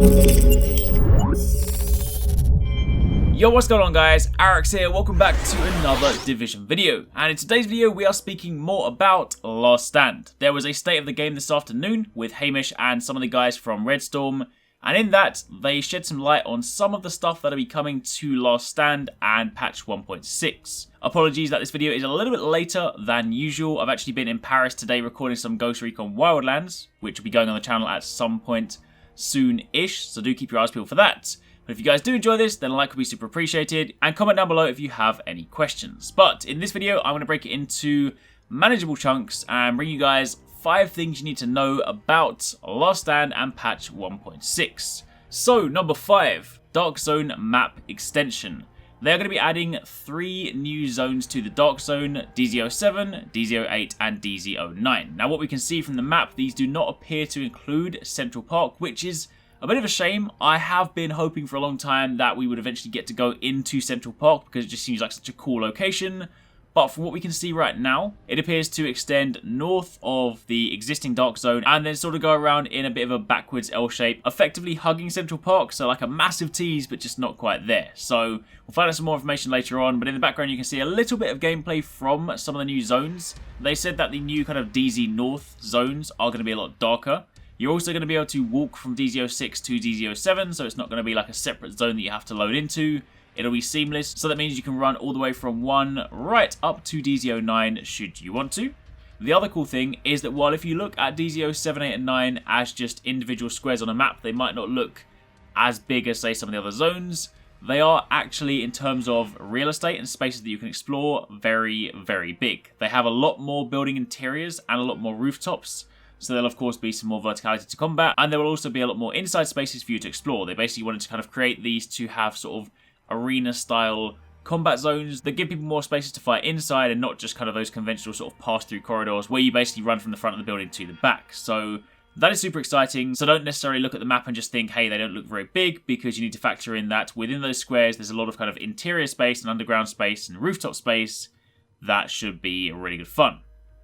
Yo, what's going on guys, Arekkz here, welcome back to another Division video, and in today's video we are speaking more about Last Stand. There was a state of the game this afternoon with Hamish and some of the guys from Redstorm, and in that they shed some light on some of the stuff that'll be coming to Last Stand and patch 1.6. Apologies that this video is a little bit later than usual. I've actually been in Paris today recording some Ghost Recon Wildlands, which will be going on the channel at some point soon-ish, so do keep your eyes peeled for that. But if you guys do enjoy this, then a like would be super appreciated, and comment down below if you have any questions. But in this video, I'm going to break it into manageable chunks and bring you guys 5 things you need to know about Last Stand and patch 1.6. So, number 5, Dark Zone map extension. They are going to be adding 3 new zones to the Dark Zone, DZ07, DZ08 and DZ09. Now what we can see from the map, these do not appear to include Central Park, which is a bit of a shame. I have been hoping for a long time that we would eventually get to go into Central Park because it just seems like such a cool location. But from what we can see right now, it appears to extend north of the existing Dark Zone and then sort of go around in a bit of a backwards L shape, effectively hugging Central Park, so like a massive tease but just not quite there. So we'll find out some more information later on, but in the background you can see a little bit of gameplay from some of the new zones. They said that the new kind of DZ North zones are going to be a lot darker. You're also going to be able to walk from DZ06 to DZ07, so it's not going to be like a separate zone that you have to load into. It'll be seamless, so that means you can run all the way from 1 right up to DZ09 should you want to. The other cool thing is that while if you look at DZ07, 8 and 9 as just individual squares on a map, they might not look as big as say some of the other zones. They are actually, in terms of real estate and spaces that you can explore, very, very big. They have a lot more building interiors and a lot more rooftops. So there'll of course be some more verticality to combat, and there will also be a lot more inside spaces for you to explore. They basically wanted to kind of create these to have sort of arena style combat zones that give people more spaces to fight inside and not just kind of those conventional sort of pass through corridors where you basically run from the front of the building to the back. So that is super exciting. So don't necessarily look at the map and just think, hey, they don't look very big, because you need to factor in that within those squares there's a lot of kind of interior space and underground space and rooftop space that should be really good fun.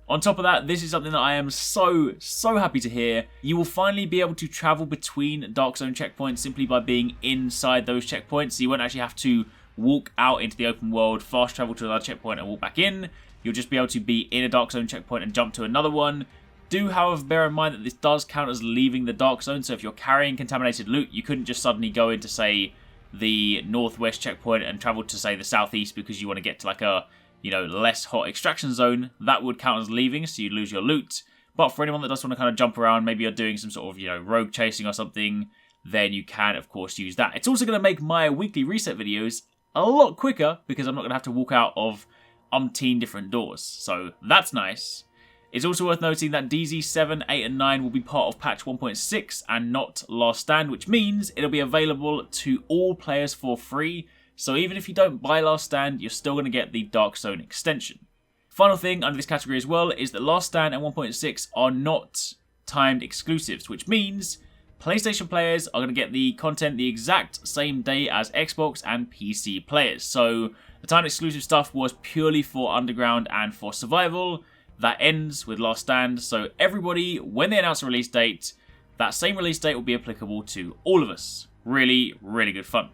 On top of that, this is something that I am so happy to hear. You will finally be able to travel between Dark Zone checkpoints simply by being inside those checkpoints. So you won't actually have to walk out into the open world, fast travel to another checkpoint and walk back in. You'll just be able to be in a Dark Zone checkpoint and jump to another one. Do, however, bear in mind that this does count as leaving the Dark Zone. So if you're carrying contaminated loot, you couldn't just suddenly go into, say, the northwest checkpoint and travel to, say, the southeast because you want to get to like a, you know, less hot extraction zone. That would count as leaving, so you'd lose your loot. But for anyone that does want to kind of jump around, maybe you're doing some sort of, you know, rogue chasing or something, then you can, of course, use that. It's also going to make my weekly reset videos a lot quicker because I'm not going to have to walk out of umpteen different doors. So that's nice. It's also worth noting that DZ7, 8 and 9 will be part of patch 1.6 and not Last Stand, which means it'll be available to all players for free. So even if you don't buy Last Stand, you're still going to get the Dark Zone extension. Final thing under this category as well is that Last Stand and 1.6 are not timed exclusives, which means PlayStation players are going to get the content the exact same day as Xbox and PC players. So the timed exclusive stuff was purely for Underground and for Survival. That ends with Last Stand, so everybody, when they announce a release date, that same release date will be applicable to all of us. Really, really good fun.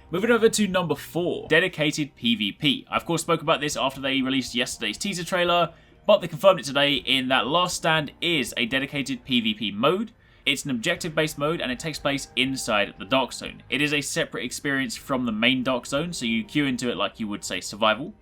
Moving over to number 4, dedicated PvP. I of course spoke about this after they released yesterday's teaser trailer, but they confirmed it today in that Last Stand is a dedicated PvP mode. It's an objective-based mode and it takes place inside the Dark Zone. It is a separate experience from the main Dark Zone, so you queue into it like you would say Survival.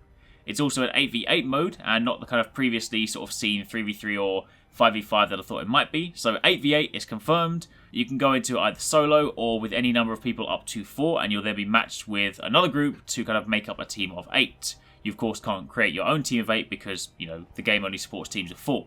It's also an 8v8 mode and not the kind of previously sort of seen 3v3 or 5v5 that I thought it might be. So 8v8 is confirmed. You can go into either solo or with any number of people up to 4, and you'll then be matched with another group to kind of make up a team of 8. You of course can't create your own team of 8 because, you know, the game only supports teams of 4.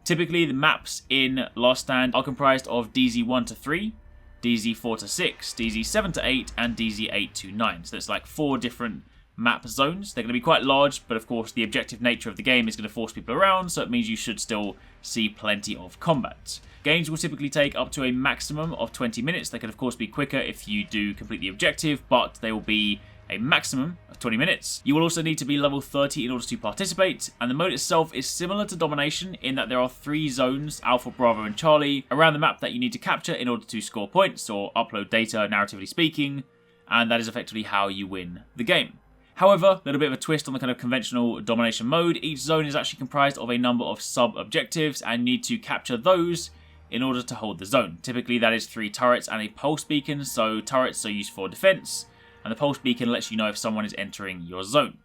Typically the maps in Last Stand are comprised of DZ1 to 3, DZ4 to 6, DZ7 to 8 and DZ8 to 9. So it's like 4 different map zones. They're going to be quite large, but of course the objective nature of the game is going to force people around, so it means you should still see plenty of combat. Games will typically take up to a maximum of 20 minutes. They can of course be quicker if you do complete the objective, but they will be a maximum of 20 minutes. You will also need to be level 30 in order to participate, and the mode itself is similar to Domination in that there are 3 zones, Alpha, Bravo and Charlie, around the map that you need to capture in order to score points or upload data, narratively speaking, and that is effectively how you win the game. However, a little bit of a twist on the kind of conventional Domination mode, each zone is actually comprised of a number of sub-objectives and you need to capture those in order to hold the zone. Typically that is 3 turrets and a pulse beacon, so turrets are used for defense, and the pulse beacon lets you know if someone is entering your zone.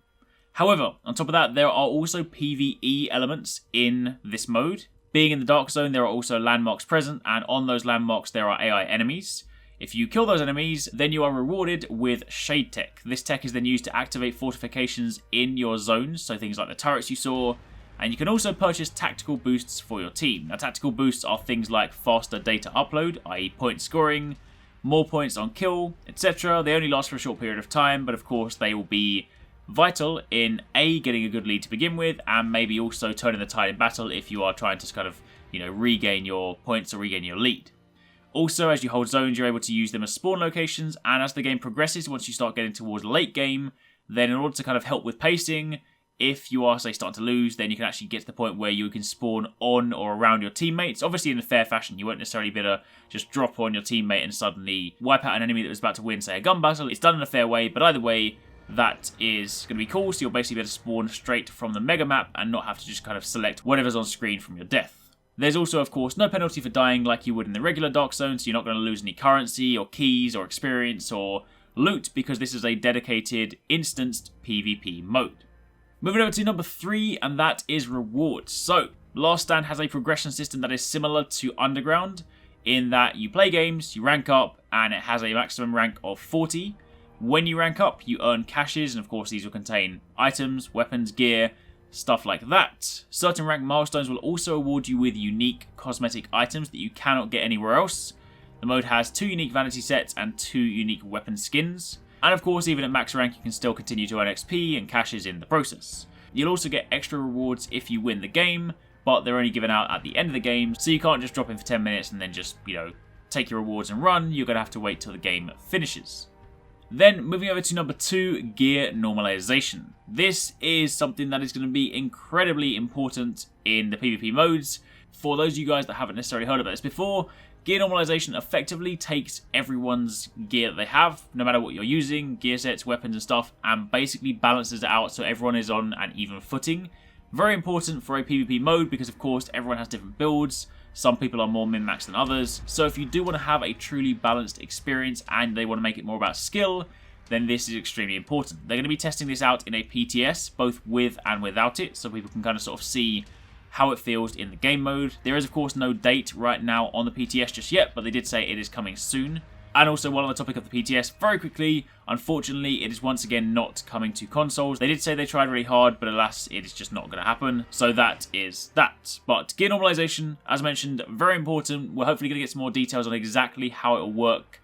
However, on top of that, there are also PvE elements in this mode. Being in the dark zone, there are also landmarks present, and on those landmarks there are AI enemies. If you kill those enemies, then you are rewarded with Shade Tech. This tech is then used to activate fortifications in your zones, so things like the turrets you saw, and you can also purchase tactical boosts for your team. Now, tactical boosts are things like faster data upload, i.e. point scoring, more points on kill, etc. They only last for a short period of time, but of course they will be vital in A, getting a good lead to begin with, and maybe also turning the tide in battle if you are trying to kind of, regain your points or regain your lead. Also, as you hold zones, you're able to use them as spawn locations, and as the game progresses, once you start getting towards late game, then in order to kind of help with pacing, if you are, say, starting to lose, then you can actually get to the point where you can spawn on or around your teammates. Obviously, in a fair fashion, you won't necessarily be able to just drop on your teammate and suddenly wipe out an enemy that was about to win, say, a gun battle. It's done in a fair way, but either way, that is going to be cool, so you'll basically be able to spawn straight from the mega map and not have to just kind of select whatever's on screen from your death. There's also, of course, no penalty for dying like you would in the regular Dark Zone, so you're not going to lose any currency or keys or experience or loot because this is a dedicated instanced PvP mode. Moving over to number 3, and that is rewards. So, Last Stand has a progression system that is similar to Underground in that you play games, you rank up, and it has a maximum rank of 40. When you rank up, you earn caches, and of course these will contain items, weapons, gear, stuff like that. Certain rank milestones will also award you with unique cosmetic items that you cannot get anywhere else. The mode has 2 unique vanity sets and 2 unique weapon skins. And of course, even at max rank, you can still continue to earn XP and caches in the process. You'll also get extra rewards if you win the game, but they're only given out at the end of the game, so you can't just drop in for 10 minutes and then just, take your rewards and run. You're going to have to wait till the game finishes. Then, moving over to number 2, gear normalization. This is something that is going to be incredibly important in the PvP modes. For those of you guys that haven't necessarily heard about this before, gear normalization effectively takes everyone's gear that they have, no matter what you're using, gear sets, weapons and stuff, and basically balances it out so everyone is on an even footing. Very important for a PvP mode because, of course, everyone has different builds. Some people are more min-maxed than others. So if you do want to have a truly balanced experience and they want to make it more about skill, then this is extremely important. They're going to be testing this out in a PTS, both with and without it, so people can kind of sort of see how it feels in the game mode. There is, of course, no date right now on the PTS just yet, but they did say it is coming soon. And also, while on the topic of the PTS, very quickly, unfortunately, it is once again not coming to consoles. They did say they tried really hard, but alas, it is just not going to happen. So that is that. But gear normalization, as mentioned, very important. We're hopefully going to get some more details on exactly how it will work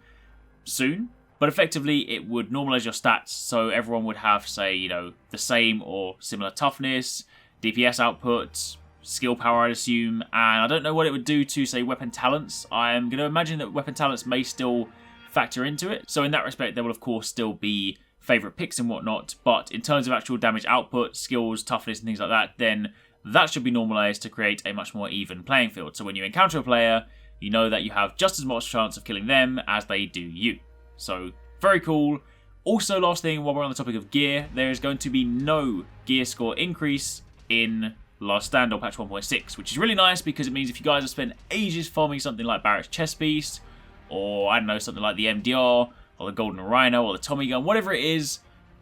soon. But effectively, it would normalize your stats, so everyone would have, say, the same or similar toughness, DPS output, skill power, I'd assume, and I don't know what it would do to, say, weapon talents. I'm going to imagine that weapon talents may still factor into it, so in that respect, there will, of course, still be favourite picks and whatnot, but in terms of actual damage output, skills, toughness, and things like that, then that should be normalised to create a much more even playing field. So when you encounter a player, you know that you have just as much chance of killing them as they do you. So, very cool. Also, last thing, while we're on the topic of gear, there is going to be no gear score increase in Last Stand or patch 1.6, which is really nice because it means if you guys have spent ages farming something like Barrett's Chest Piece, or I don't know, something like the MDR, or the Golden Rhino, or the Tommy Gun, whatever it is,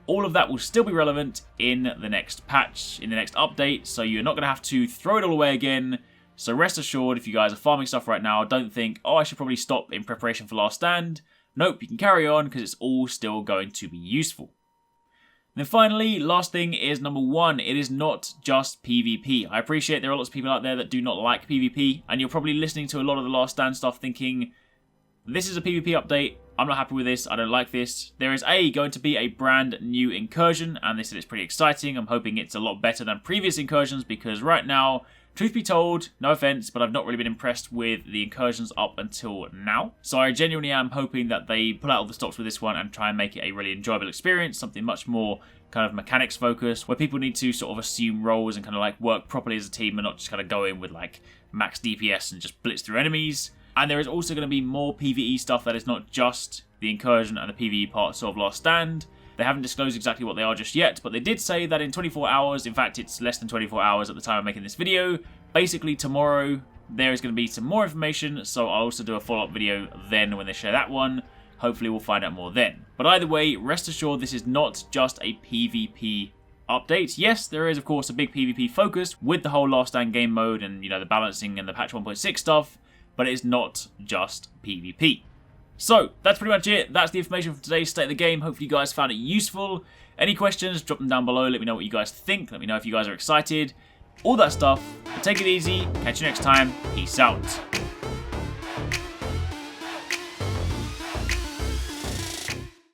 all of that will still be relevant in the next patch, in the next update, so you're not going to have to throw it all away again. So rest assured, if you guys are farming stuff right now, don't think, oh, I should probably stop in preparation for Last Stand. Nope, you can carry on because it's all still going to be useful. And then finally, last thing is number 1. It is not just PvP. I appreciate there are lots of people out there that do not like PvP, and you're probably listening to a lot of the Last Stand stuff thinking, this is a PvP update, I'm not happy with this, I don't like this. There is going to be a brand new incursion, and this is pretty exciting. I'm hoping it's a lot better than previous incursions because right now, Truth be told, no offense, but I've not really been impressed with the incursions up until now. So I genuinely am hoping that they pull out all the stops with this one and try and make it a really enjoyable experience, something much more kind of mechanics focused, where people need to sort of assume roles and kind of like work properly as a team and not just kind of go in with like max DPS and just blitz through enemies. And there is also going to be more PvE stuff that is not just the incursion and the PvE parts of Last Stand. They haven't disclosed exactly what they are just yet, but they did say that in 24 hours, in fact it's less than 24 hours at the time of making this video, basically tomorrow there is going to be some more information, so I'll also do a follow-up video then when they share that one. Hopefully we'll find out more then. But either way, rest assured this is not just a PvP update. Yes, there is of course a big PvP focus with the whole Last Stand game mode and, you know, the balancing and the patch 1.6 stuff, but it is not just PvP. So, that's pretty much it. That's the information for today's State of the Game. Hopefully you guys found it useful. Any questions, drop them down below. Let me know what you guys think. Let me know if you guys are excited. All that stuff. Take it easy. Catch you next time. Peace out.